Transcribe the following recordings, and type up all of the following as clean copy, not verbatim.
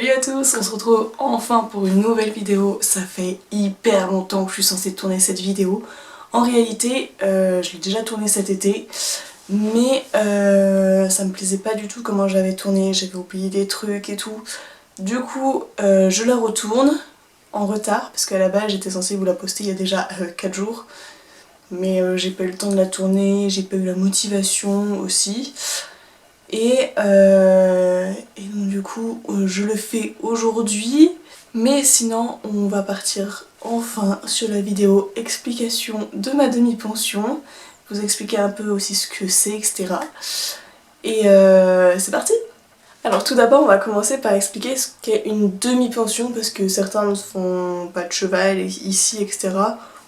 Salut à tous, on se retrouve enfin pour une nouvelle vidéo. Ça fait hyper longtemps que je suis censée tourner cette vidéo. En réalité, je l'ai déjà tournée cet été, mais ça me plaisait pas du tout comment j'avais tourné, j'avais oublié des trucs et tout. Du coup, je la retourne en retard, parce qu'à la base j'étais censée vous la poster il y a déjà 4 jours. Mais j'ai pas eu le temps de la tourner, j'ai pas eu la motivation aussi. Et donc du coup je le fais aujourd'hui, mais sinon on va partir enfin sur la vidéo explication de ma demi-pension, vous expliquer un peu aussi ce que c'est, etc. Et c'est parti! Alors tout d'abord on va commencer par expliquer ce qu'est une demi-pension, parce que certains ne font pas de cheval ici, etc.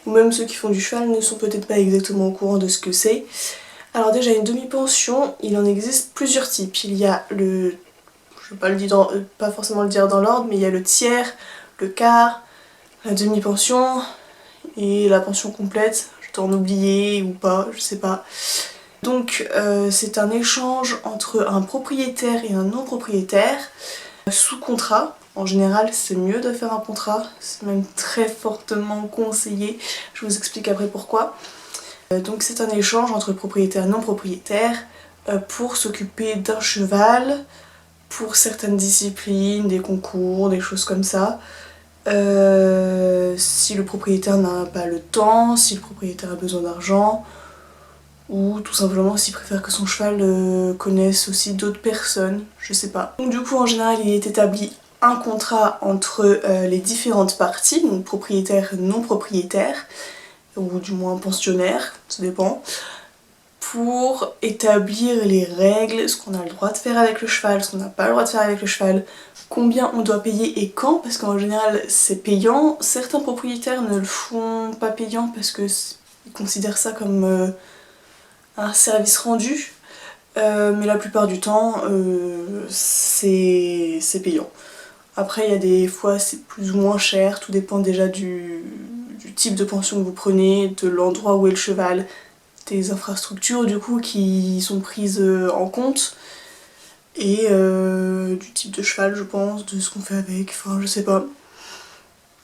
Ou même ceux qui font du cheval ne sont peut-être pas exactement au courant de ce que c'est. Alors déjà, une demi-pension, il en existe plusieurs types. Il y a le... je vais pas forcément le dire dans l'ordre, mais il y a le tiers, le quart, la demi-pension et la pension complète. Je dois en oublier ou pas, je sais pas. Donc c'est un échange entre un propriétaire et un non-propriétaire sous contrat. En général, c'est mieux de faire un contrat, c'est même très fortement conseillé. Je vous explique après pourquoi. Donc c'est un échange entre propriétaire et non propriétaire pour s'occuper d'un cheval, pour certaines disciplines, des concours, des choses comme ça. Si le propriétaire n'a pas le temps, si le propriétaire a besoin d'argent, ou tout simplement s'il préfère que son cheval connaisse aussi d'autres personnes, je sais pas. Donc du coup en général il est établi un contrat entre les différentes parties, donc propriétaire et non propriétaire, ou du moins pensionnaire, ça dépend, pour établir les règles, ce qu'on a le droit de faire avec le cheval, ce qu'on n'a pas le droit de faire avec le cheval, combien on doit payer et quand, parce qu'en général c'est payant. Certains propriétaires ne le font pas payant parce qu'ils considèrent ça comme un service rendu, mais la plupart du temps c'est payant. Après il y a des fois c'est plus ou moins cher, tout dépend déjà du type de pension que vous prenez, de l'endroit où est le cheval, des infrastructures du coup qui sont prises en compte, et du type de cheval je pense, de ce qu'on fait avec, enfin je sais pas.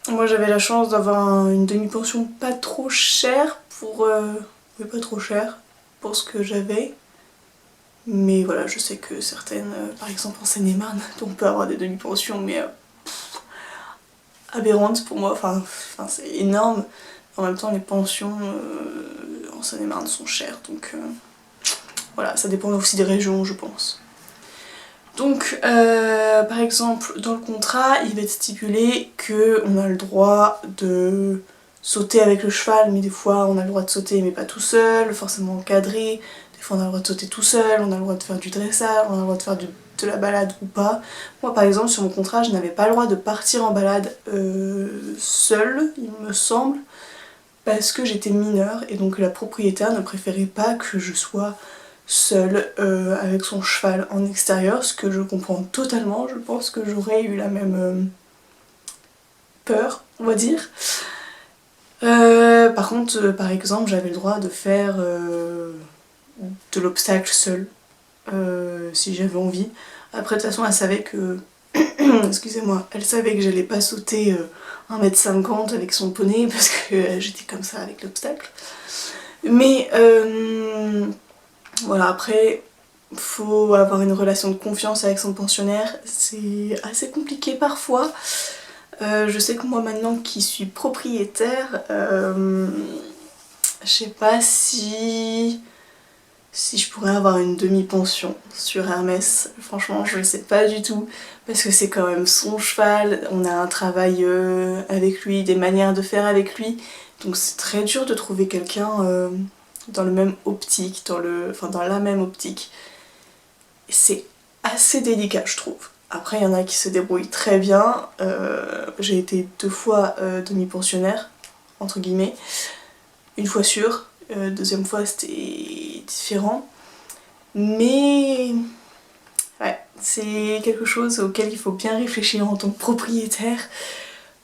Moi j'avais la chance d'avoir une demi-pension pas trop chère pour... oui, pas trop cher pour ce que j'avais. Mais voilà, je sais que certaines, par exemple en Seine-et-Marne, on peut avoir des demi-pensions mais aberrantes pour moi, enfin c'est énorme. En même temps les pensions en Seine-et-Marne sont chères, donc voilà, ça dépend aussi des régions je pense. Donc par exemple dans le contrat il va être stipulé qu'on a le droit de sauter avec le cheval, mais des fois on a le droit de sauter mais pas tout seul, forcément encadré. Des fois on a le droit de sauter tout seul, on a le droit de faire du dressage, on a le droit de faire de la balade ou pas. Moi par exemple sur mon contrat je n'avais pas le droit de partir en balade seule, il me semble, parce que j'étais mineure et donc la propriétaire ne préférait pas que je sois seule avec son cheval en extérieur, ce que je comprends totalement. Je pense que j'aurais eu la même peur, on va dire. Par contre, par exemple, j'avais le droit de faire de l'obstacle seule, si j'avais envie. Après, de toute façon, elle savait que... excusez-moi, elle savait que j'allais pas sauter 1,50 m avec son poney, parce que j'étais comme ça avec l'obstacle. Mais voilà, après, faut avoir une relation de confiance avec son pensionnaire, c'est assez compliqué parfois. Je sais que moi maintenant qui suis propriétaire, je sais pas si je pourrais avoir une demi-pension sur Hermès. Franchement je ne sais pas du tout, parce que c'est quand même son cheval, on a un travail avec lui, des manières de faire avec lui, donc c'est très dur de trouver quelqu'un dans le même optique, dans la même optique. C'est assez délicat je trouve. Après il y en a qui se débrouillent très bien, j'ai été 2 fois demi-pensionnaire, entre guillemets, une fois sûre, deuxième fois c'était différent. Mais ouais, c'est quelque chose auquel il faut bien réfléchir en tant que propriétaire,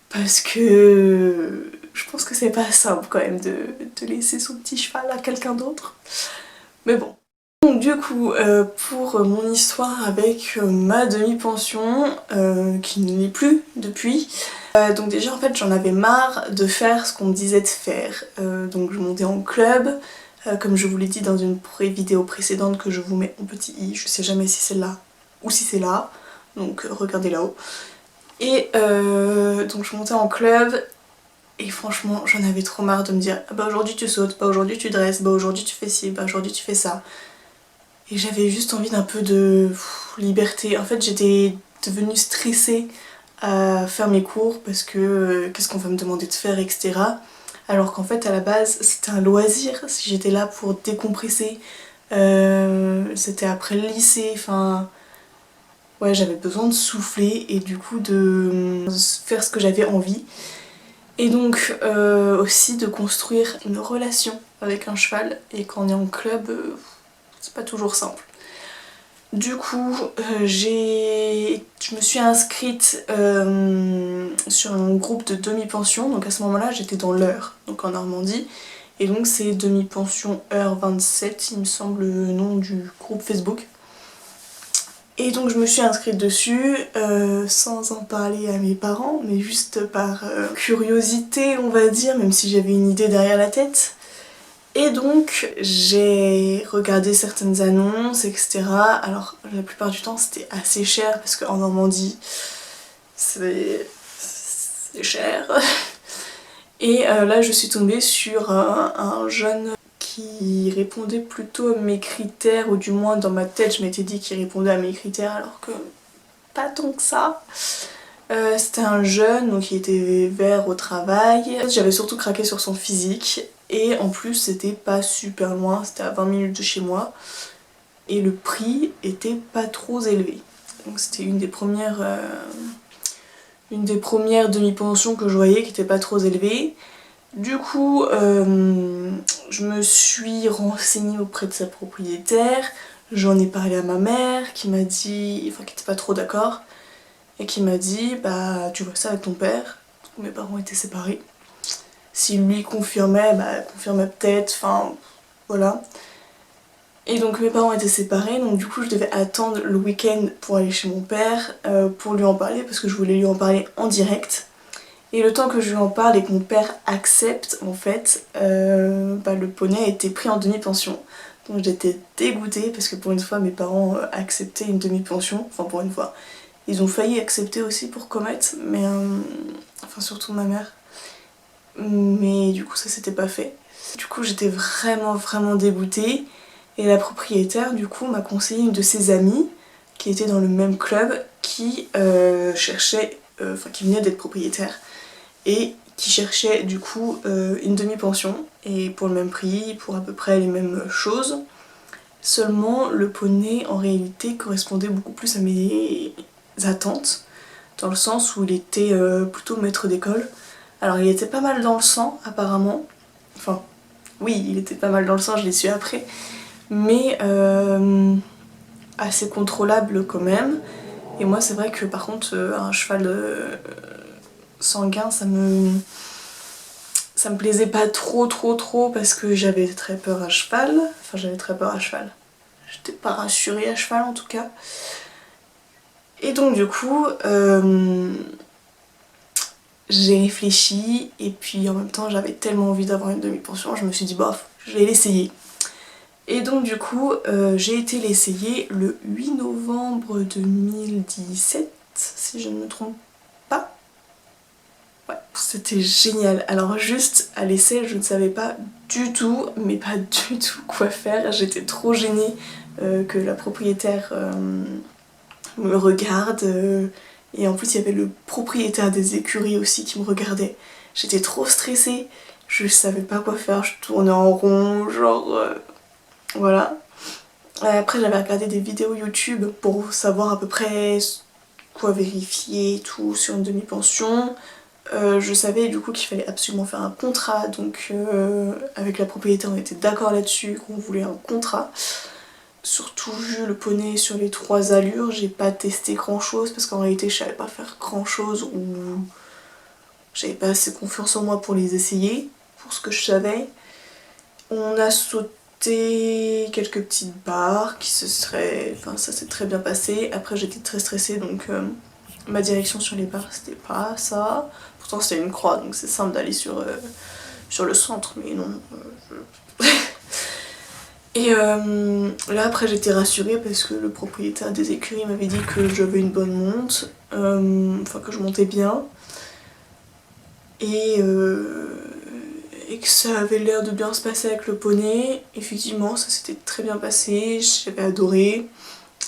parce que je pense que c'est pas simple quand même de laisser son petit cheval à quelqu'un d'autre. Mais bon. Donc du coup, pour mon histoire avec ma demi-pension, qui ne l'est plus depuis, donc déjà en fait j'en avais marre de faire ce qu'on me disait de faire. Donc je montais en club, comme je vous l'ai dit dans une vidéo précédente que je vous mets en petit i, je sais jamais si c'est là ou si c'est là, donc regardez là-haut. Et donc je montais en club. Et franchement, j'en avais trop marre de me dire bah aujourd'hui tu sautes, bah aujourd'hui tu dresses, bah aujourd'hui tu fais ci, bah aujourd'hui tu fais ça. Et j'avais juste envie d'un peu de liberté. En fait, j'étais devenue stressée à faire mes cours parce que qu'est-ce qu'on va me demander de faire, etc. Alors qu'en fait, à la base, c'était un loisir. Si j'étais là pour décompresser, c'était après le lycée, enfin. Ouais, j'avais besoin de souffler et du coup de faire ce que j'avais envie. Et donc aussi de construire une relation avec un cheval, et quand on est en club, c'est pas toujours simple. Du coup, je me suis inscrite sur un groupe de demi-pension, donc à ce moment-là j'étais dans l'Eure, donc en Normandie, et donc c'est demi-pension Eure 27, il me semble le nom du groupe Facebook. Et donc je me suis inscrite dessus sans en parler à mes parents, mais juste par curiosité on va dire, même si j'avais une idée derrière la tête. Et donc j'ai regardé certaines annonces, etc. Alors la plupart du temps c'était assez cher parce qu'en Normandie c'est cher. Et là je suis tombée sur un jeune qui répondait plutôt à mes critères, ou du moins dans ma tête je m'étais dit qu'il répondait à mes critères alors que pas tant que ça. C'était un jeune, donc il était vert au travail. J'avais surtout craqué sur son physique et en plus c'était pas super loin, c'était à 20 minutes de chez moi et le prix était pas trop élevé. Donc c'était une des premières demi-pensions que je voyais qui était pas trop élevée. Du coup, je me suis renseignée auprès de sa propriétaire, j'en ai parlé à ma mère qui m'a dit, enfin qui était pas trop d'accord, et qui m'a dit bah tu vois ça avec ton père. Mes parents étaient séparés. Si lui confirmait, bah confirmait peut-être, enfin voilà. Et donc mes parents étaient séparés, donc du coup je devais attendre le week-end pour aller chez mon père pour lui en parler, parce que je voulais lui en parler en direct. Et le temps que je lui en parle et que mon père accepte, en fait, bah, le poney a été pris en demi-pension. Donc j'étais dégoûtée parce que pour une fois mes parents acceptaient une demi-pension, enfin pour une fois. Ils ont failli accepter aussi pour Comet, mais enfin surtout ma mère. Mais du coup ça s'était pas fait. Du coup j'étais vraiment dégoûtée. Et la propriétaire du coup m'a conseillé une de ses amies qui était dans le même club, qui cherchait, enfin qui venait d'être propriétaire et qui cherchait du coup une demi-pension, et pour le même prix, pour à peu près les mêmes choses. Seulement le poney en réalité correspondait beaucoup plus à mes attentes, dans le sens où il était plutôt maître d'école. Alors il était pas mal dans le sang apparemment, enfin oui il était pas mal dans le sang, je l'ai su après, mais assez contrôlable quand même. Et moi c'est vrai que par contre un cheval sanguin ça me plaisait pas trop parce que j'avais très peur à cheval, enfin j'avais très peur à cheval. J'étais pas rassurée à cheval en tout cas. Et donc du coup, j'ai réfléchi et puis en même temps j'avais tellement envie d'avoir une demi-pension, je me suis dit bof, je vais l'essayer. Et donc du coup, j'ai été l'essayer le 8 novembre 2017, si je ne me trompe pas. Ouais, c'était génial. Alors juste à l'essai, je ne savais pas du tout, mais pas du tout quoi faire. J'étais trop gênée que la propriétaire me regarde. Et en plus, il y avait le propriétaire des écuries aussi qui me regardait. J'étais trop stressée, je savais pas quoi faire, je tournais en rond, genre... voilà. Après, j'avais regardé des vidéos YouTube pour savoir à peu près quoi vérifier et tout sur une demi-pension. Je savais du coup qu'il fallait absolument faire un contrat, donc avec la propriétaire on était d'accord là-dessus, qu'on voulait un contrat. Surtout vu le poney sur les 3 allures, j'ai pas testé grand chose parce qu'en réalité je savais pas faire grand chose, ou j'avais pas assez confiance en moi pour les essayer, pour ce que je savais. On a sauté, testé quelques petites barres qui ça s'est très bien passé. Après j'étais très stressée donc ma direction sur les barres c'était pas ça. Pourtant c'était une croix donc c'est simple d'aller sur le centre mais non. Et là après j'étais rassurée parce que le propriétaire des écuries m'avait dit que j'avais une bonne monte, enfin que je montais bien. Et que ça avait l'air de bien se passer avec le poney. Effectivement ça s'était très bien passé, j'avais adoré.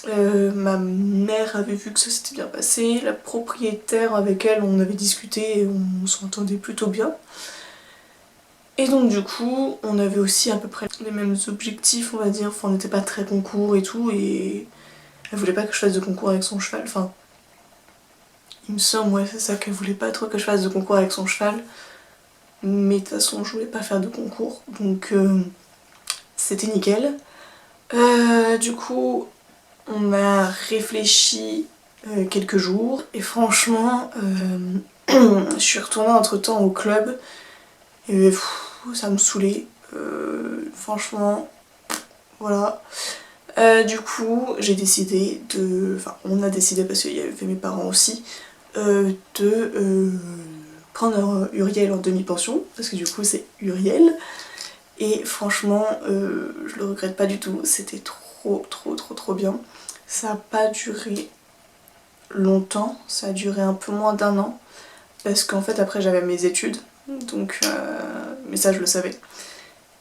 Ma mère avait vu que ça s'était bien passé, la propriétaire avec elle on avait discuté et on s'entendait plutôt bien. Et donc du coup on avait aussi à peu près les mêmes objectifs on va dire, enfin on n'était pas très concours et tout et elle voulait pas que je fasse de concours avec son cheval, enfin il me semble ouais c'est ça, qu'elle voulait pas trop que je fasse de concours avec son cheval. Mais de toute façon je voulais pas faire de concours donc c'était nickel. Du coup on a réfléchi quelques jours et franchement je suis retournée entre temps au club et ça me saoulait. Franchement voilà. Du coup j'ai décidé de... Enfin on a décidé parce qu'il y avait mes parents aussi de prendre Uriel en demi-pension parce que du coup c'est Uriel. Et franchement, je le regrette pas du tout, c'était trop bien. Ça n'a pas duré longtemps, ça a duré un peu moins d'1 an. Parce qu'en fait après j'avais mes études, donc mais ça je le savais,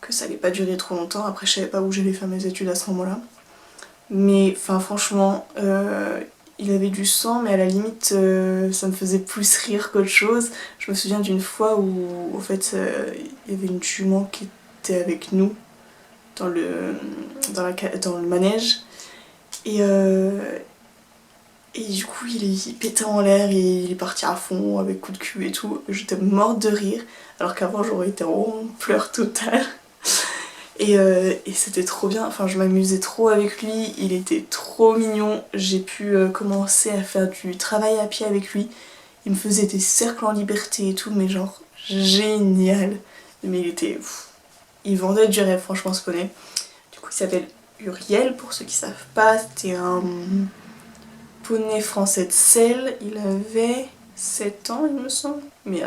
que ça allait pas durer trop longtemps. Après je savais pas où j'allais faire mes études à ce moment-là. Mais enfin franchement, il avait du sang mais à la limite ça me faisait plus rire qu'autre chose. Je me souviens d'une fois où en fait il y avait une jument qui était avec nous dans le manège et du coup il pétait en l'air et il est parti à fond avec coup de cul et tout. J'étais morte de rire alors qu'avant j'aurais été en pleurs totales. Et c'était trop bien, enfin je m'amusais trop avec lui, il était trop mignon. J'ai pu commencer à faire du travail à pied avec lui. Il me faisait des cercles en liberté et tout, mais genre génial. Mais il était... il vendait du rêve, franchement ce poney. Du coup il s'appelle Uriel, pour ceux qui savent pas, c'était un poney français de selle. Il avait 7 ans il me semble, mais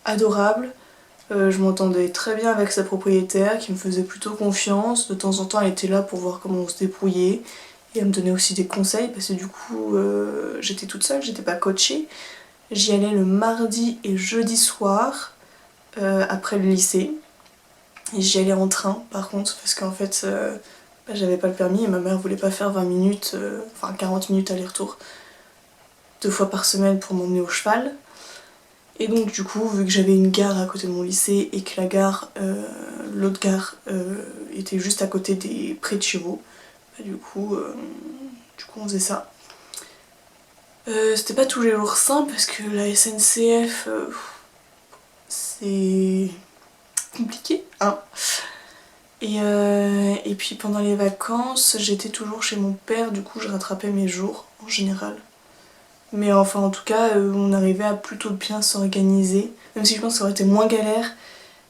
adorable. Je m'entendais très bien avec sa propriétaire qui me faisait plutôt confiance. De temps en temps elle était là pour voir comment on se débrouillait et elle me donnait aussi des conseils parce que du coup j'étais toute seule, j'étais pas coachée. J'y allais le mardi et jeudi soir après le lycée. Et j'y allais en train par contre parce qu'en fait j'avais pas le permis et ma mère voulait pas faire 20 minutes, enfin 40 minutes aller-retour 2 fois par semaine pour m'emmener au cheval. Et donc du coup, vu que j'avais une gare à côté de mon lycée et que la gare, l'autre gare était juste à côté des prés de chevaux, bah, du coup on faisait ça. C'était pas tous les jours simple parce que la SNCF c'est compliqué hein. Et puis pendant les vacances j'étais toujours chez mon père, du coup je rattrapais mes jours en général. Mais enfin en tout cas on arrivait à plutôt bien s'organiser, même si je pense que ça aurait été moins galère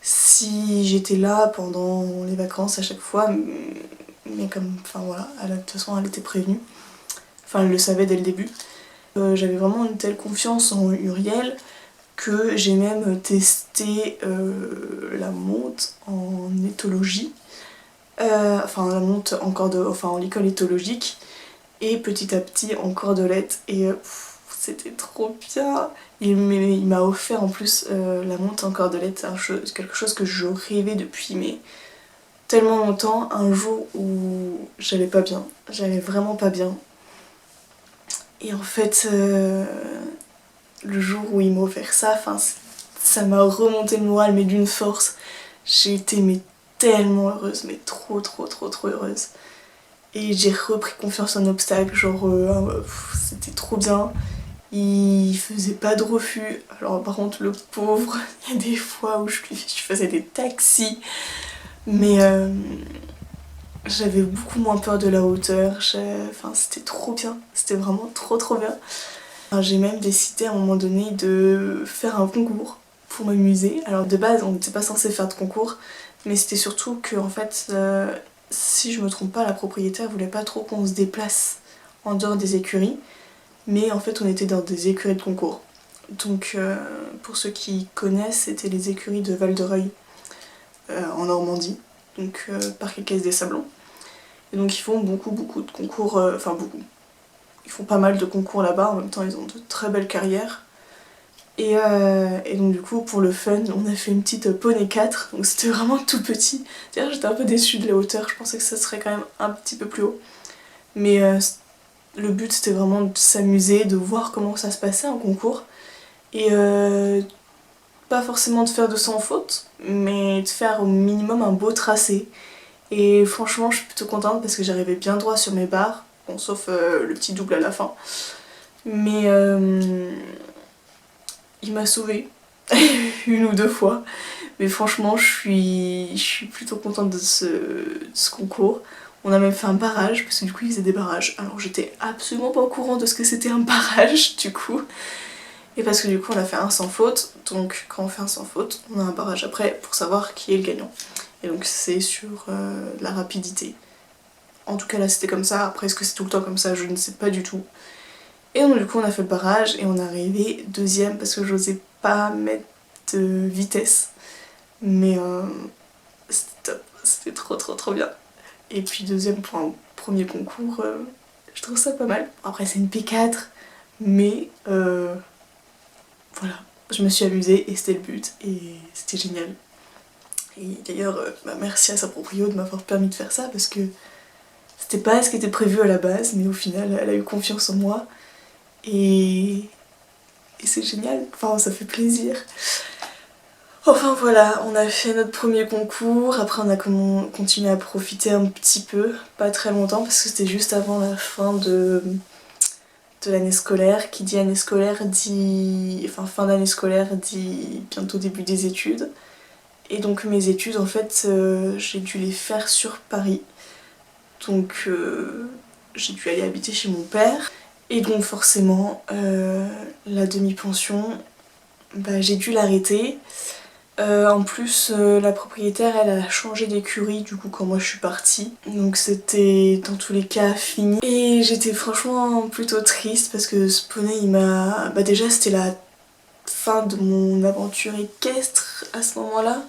si j'étais là pendant les vacances à chaque fois, mais comme, enfin voilà, de toute façon elle était prévenue, enfin elle le savait dès le début. J'avais vraiment une telle confiance en Uriel que j'ai même testé la monte en éthologie, enfin la monte en l'école éthologique et petit à petit en cordelette et c'était trop bien. Il m'a offert en plus la monte en cordelette, c'est quelque chose que je rêvais depuis mais tellement longtemps, un jour où j'allais pas bien, j'allais vraiment pas bien. Et en fait, le jour où il m'a offert ça, ça m'a remonté le moral mais d'une force. J'ai été mais tellement heureuse, mais trop heureuse. Et j'ai repris confiance en obstacle, genre c'était trop bien. Il faisait pas de refus, alors par contre le pauvre, il y a des fois où je faisais des taxis, mais j'avais beaucoup moins peur de la hauteur, enfin c'était trop bien, c'était vraiment trop bien. J'ai même décidé à un moment donné de faire un concours pour m'amuser. Alors de base on n'était pas censé faire de concours, mais c'était surtout que en fait, si je me trompe pas, la propriétaire voulait pas trop qu'on se déplace en dehors des écuries, mais en fait on était dans des écuries de concours. Donc pour ceux qui connaissent, c'était les écuries de Val-de-Reuil en Normandie, donc parc et caisse des Sablons. Et donc ils font beaucoup de concours, enfin beaucoup. Ils font pas mal de concours là-bas, en même temps ils ont de très belles carrières. Et donc du coup pour le fun, on a fait une petite poney 4, donc c'était vraiment tout petit. D'ailleurs j'étais un peu déçue de la hauteur, je pensais que ça serait quand même un petit peu plus haut. Mais le but c'était vraiment de s'amuser, de voir comment ça se passait en concours. Et pas forcément de faire de sans faute, mais de faire au minimum un beau tracé. Et franchement je suis plutôt contente parce que j'arrivais bien droit sur mes barres, bon sauf le petit double à la fin. Mais il m'a sauvée une ou deux fois. Mais franchement je suis plutôt contente de ce concours. On a même fait un barrage, parce que du coup ils faisaient des barrages. Alors j'étais absolument pas au courant de ce que c'était un barrage du coup. Et parce que du coup on a fait un sans faute, donc quand on fait un sans faute, on a un barrage après pour savoir qui est le gagnant. Et donc c'est sur la rapidité. En tout cas là c'était comme ça, après est-ce que c'est tout le temps comme ça, je ne sais pas du tout. Et donc du coup on a fait le barrage et on est arrivé deuxième parce que j'osais pas mettre de vitesse. Mais c'était top, c'était trop bien. Et puis deuxième pour un premier concours, je trouve ça pas mal. Après c'est une P4, mais voilà, je me suis amusée et c'était le but et c'était génial. Et d'ailleurs, merci à sa proprio de m'avoir permis de faire ça parce que c'était pas ce qui était prévu à la base, mais au final elle a eu confiance en moi et c'est génial, enfin ça fait plaisir. Enfin voilà, on a fait notre premier concours, après on a continué à profiter un petit peu, pas très longtemps parce que c'était juste avant la fin de l'année scolaire. Qui dit année scolaire dit... enfin fin d'année scolaire dit bientôt début des études. Et donc mes études en fait j'ai dû les faire sur Paris. Donc j'ai dû aller habiter chez mon père. Et donc forcément la demi-pension, bah, j'ai dû l'arrêter. En plus la propriétaire elle a changé d'écurie du coup quand moi je suis partie, donc c'était dans tous les cas fini et j'étais franchement plutôt triste parce que ce poney il m'a... bah déjà c'était la fin de mon aventure équestre à ce moment là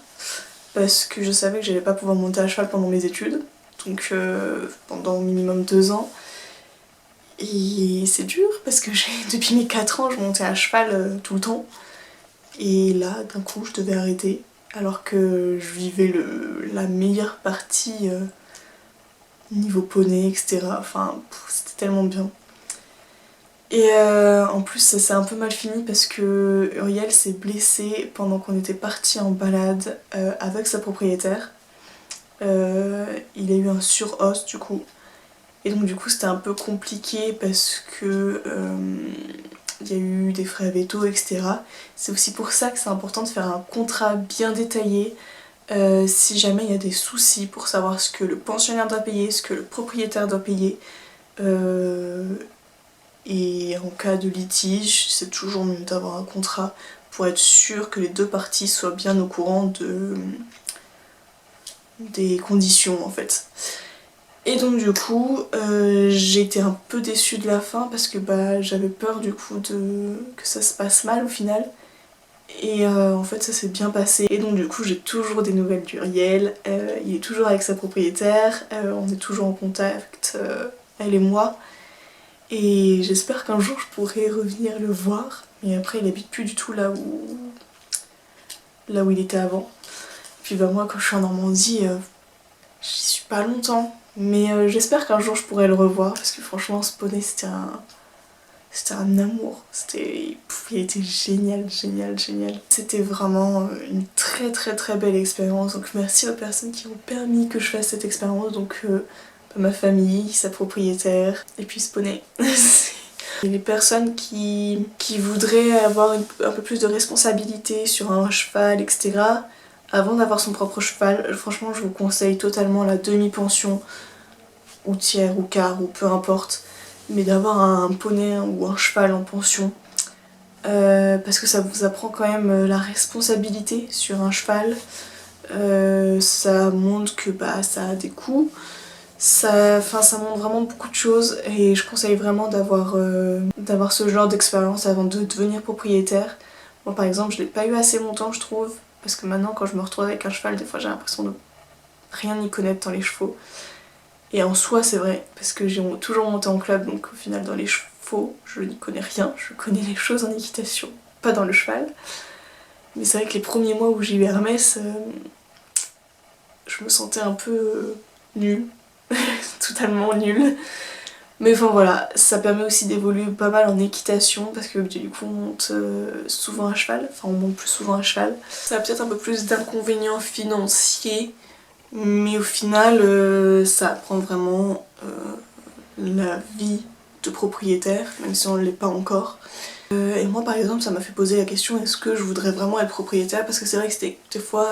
parce que je savais que j'allais pas pouvoir monter à cheval pendant mes études, donc pendant au minimum 2 ans. Et c'est dur parce que depuis mes 4 ans je montais à cheval tout le temps. Et là, d'un coup, je devais arrêter, alors que je vivais la meilleure partie niveau poney, etc. Enfin, c'était tellement bien. Et en plus, ça s'est un peu mal fini parce que Uriel s'est blessé pendant qu'on était partis en balade avec sa propriétaire. Il a eu un sur-os du coup. Et donc du coup, c'était un peu compliqué parce que... il y a eu des frais véto, etc. C'est aussi pour ça que c'est important de faire un contrat bien détaillé si jamais il y a des soucis pour savoir ce que le pensionnaire doit payer, ce que le propriétaire doit payer. Et en cas de litige, c'est toujours mieux d'avoir un contrat pour être sûr que les deux parties soient bien au courant des conditions en fait. Et donc du coup, j'ai été un peu déçue de la fin parce que bah, j'avais peur du coup que ça se passe mal au final. Et en fait ça s'est bien passé. Et donc du coup j'ai toujours des nouvelles d'Uriel, il est toujours avec sa propriétaire, on est toujours en contact, elle et moi. Et j'espère qu'un jour je pourrai revenir le voir. Mais après il habite plus du tout là où il était avant. Puis bah moi quand je suis en Normandie, j'y suis pas longtemps. Mais j'espère qu'un jour je pourrai le revoir parce que franchement ce poney c'était un amour. Il était génial. C'était vraiment une très belle expérience. Donc merci aux personnes qui ont permis que je fasse cette expérience. Donc ma famille, sa propriétaire et puis ce poney. Et les personnes qui voudraient avoir un peu plus de responsabilité sur un cheval, etc. Avant d'avoir son propre cheval, franchement je vous conseille totalement la demi-pension ou tiers ou quart ou peu importe, mais d'avoir un poney ou un cheval en pension parce que ça vous apprend quand même la responsabilité sur un cheval, Ça montre que ça a des coûts. Ça montre vraiment beaucoup de choses et je conseille vraiment d'avoir ce genre d'expérience avant de devenir propriétaire. Moi par exemple je l'ai pas eu assez longtemps je trouve, parce que maintenant quand je me retrouve avec un cheval des fois j'ai l'impression de rien y connaître dans les chevaux. Et en soi c'est vrai, parce que j'ai toujours monté en club donc au final dans les chevaux je n'y connais rien, je connais les choses en équitation, pas dans le cheval. Mais c'est vrai que les premiers mois où j'ai eu Hermès, je me sentais un peu nulle. Totalement nulle. Mais enfin voilà, ça permet aussi d'évoluer pas mal en équitation parce que du coup on monte souvent à cheval, enfin on monte plus souvent à cheval. Ça a peut-être un peu plus d'inconvénients financiers, mais au final ça apprend vraiment la vie de propriétaire, même si on ne l'est pas encore. Et moi par exemple ça m'a fait poser la question, est-ce que je voudrais vraiment être propriétaire, parce que c'est vrai que c'était des fois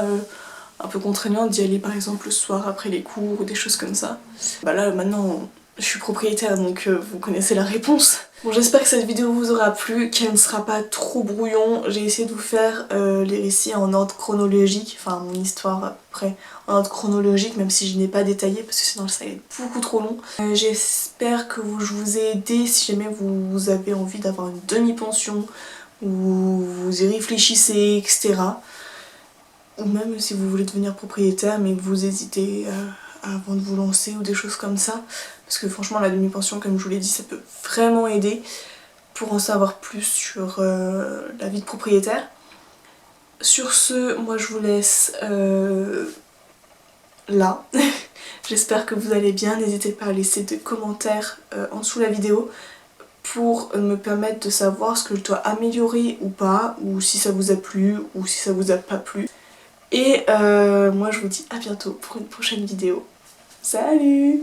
un peu contraignant d'y aller par exemple le soir après les cours ou des choses comme ça. Là maintenant je suis propriétaire donc vous connaissez la réponse. Bon, j'espère que cette vidéo vous aura plu, qu'elle ne sera pas trop brouillon. J'ai essayé de vous faire les récits en ordre chronologique, enfin mon histoire après en ordre chronologique, même si je n'ai pas détaillé parce que sinon ça va être beaucoup trop long. J'espère que je vous ai aidé si jamais vous avez envie d'avoir une demi-pension ou vous y réfléchissez, etc. Ou même si vous voulez devenir propriétaire mais que vous hésitez avant de vous lancer ou des choses comme ça. Parce que franchement la demi-pension, comme je vous l'ai dit, ça peut vraiment aider pour en savoir plus sur la vie de propriétaire. Sur ce, moi je vous laisse là. J'espère que vous allez bien. N'hésitez pas à laisser des commentaires en dessous de la vidéo pour me permettre de savoir ce que je dois améliorer ou pas, ou si ça vous a plu ou si ça vous a pas plu. Et moi je vous dis à bientôt pour une prochaine vidéo. Salut!